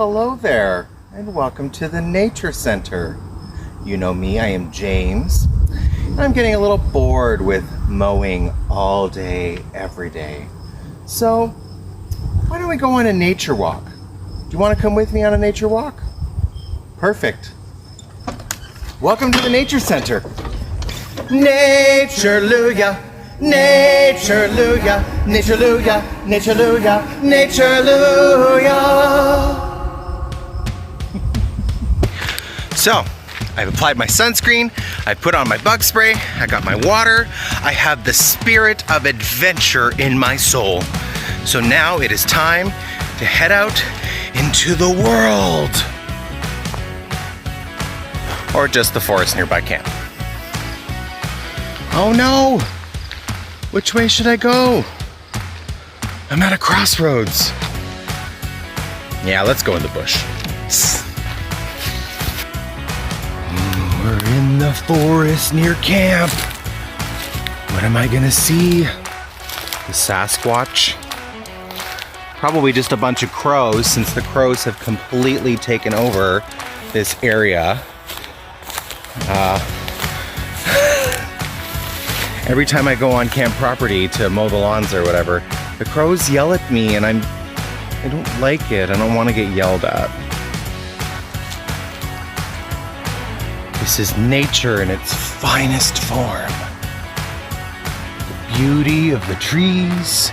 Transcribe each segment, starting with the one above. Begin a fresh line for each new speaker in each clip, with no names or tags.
hello there, and welcome to the Nature Center. You know me, I am James, and I'm getting a little bored with mowing all day, every day. So, why don't we go on a nature walk? Do you want to come with me on a nature walk? Perfect. Welcome to the Nature Center. Nature-luya, nature-luya, nature-luya, nature-luya, nature-luya. So, I've applied my sunscreen, I put on my bug spray, I got my water, I have the spirit of adventure in my soul. So now it is time to head out into the world. Or just the forest nearby camp. Oh no! Which way should I go? I'm at a crossroads. Yeah, let's go in the bush. We're in the forest near camp. What am I gonna see? The Sasquatch? Probably just a bunch of crows, since the crows have completely taken over this area. Every time I go on camp property to mow the lawns or whatever, the crows yell at me and I don't like it. I don't want to get yelled at. This is nature in its finest form. The beauty of the trees.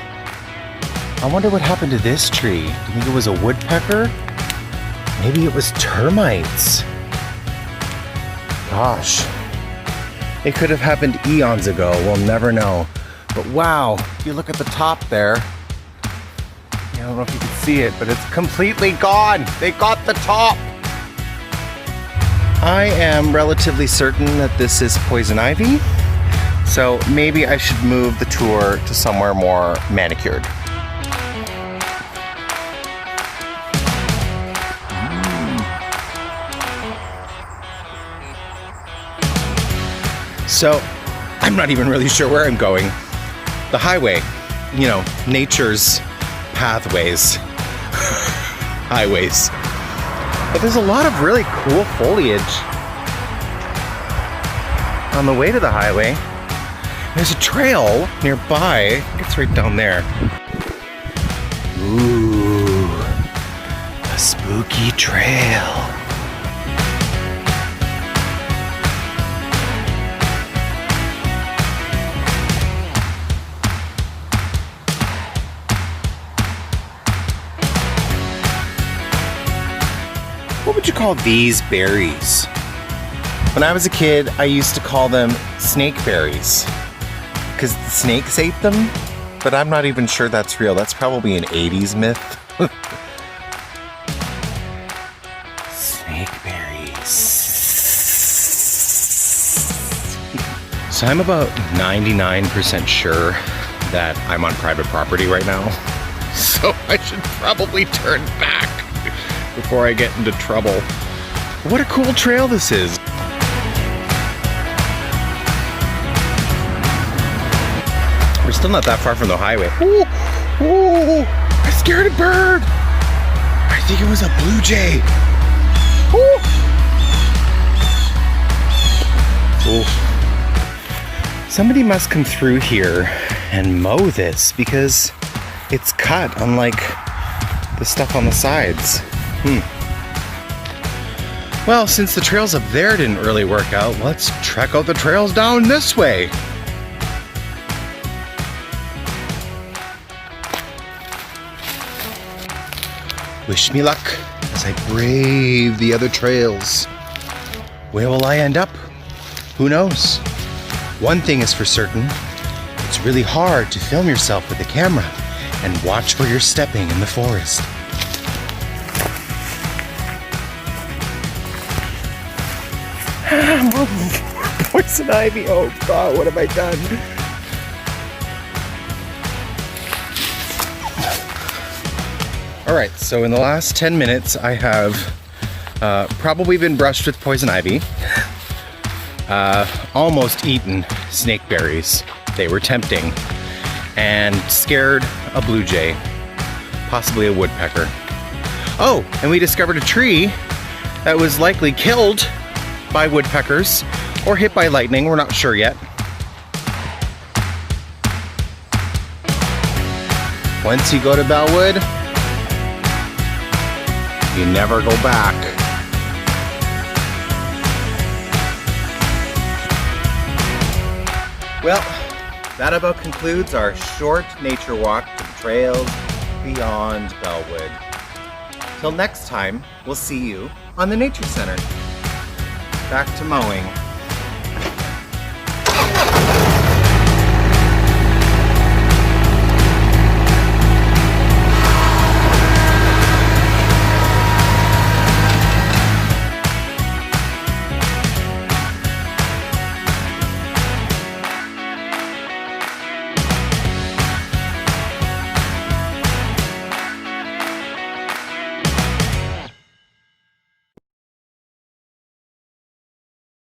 I wonder what happened to this tree. Do you think it was a woodpecker? Maybe it was termites. Gosh. It could have happened eons ago. We'll never know. But wow, if you look at the top there, I don't know if you can see it, but it's completely gone. They got the top. I am relatively certain that this is poison ivy, so maybe I should move the tour to somewhere more manicured. So, I'm not even really sure where I'm going. The highway, you know, nature's pathways, highways. But there's a lot of really cool foliage on the way to the highway. There's a trail nearby. I think it's right down there. Ooh, a spooky trail. What would you call these berries? When I was a kid, I used to call them snake berries because the snakes ate them, but I'm not even sure that's real. That's probably an 80s myth. Snake berries. So I'm about 99% sure that I'm on private property right now. So I should probably turn back before I get into trouble. What a cool trail this is. We're still not that far from the highway. Ooh, ooh, I scared a bird. I think it was a blue jay. Ooh. Ooh. Somebody must come through here and mow this because it's cut, unlike the stuff on the sides. Well, since the trails up there didn't really work out, let's check out the trails down this way. Wish me luck as I brave the other trails. Where will I end up? Who knows? One thing is for certain, it's really hard to film yourself with a camera and watch where you're stepping in the forest. Poison ivy, oh God, what have I done? All right, so in the last 10 minutes, I have probably been brushed with poison ivy, almost eaten snake berries. They were tempting, and scared a blue jay, possibly a woodpecker. Oh, and we discovered a tree that was likely killed by woodpeckers or hit by lightning. We're not sure yet. Once you go to Belwood, you never go back. Well, that about concludes our short nature walk to the trails beyond Belwood. Till next time, we'll see you on the Nature Center. Back to mowing.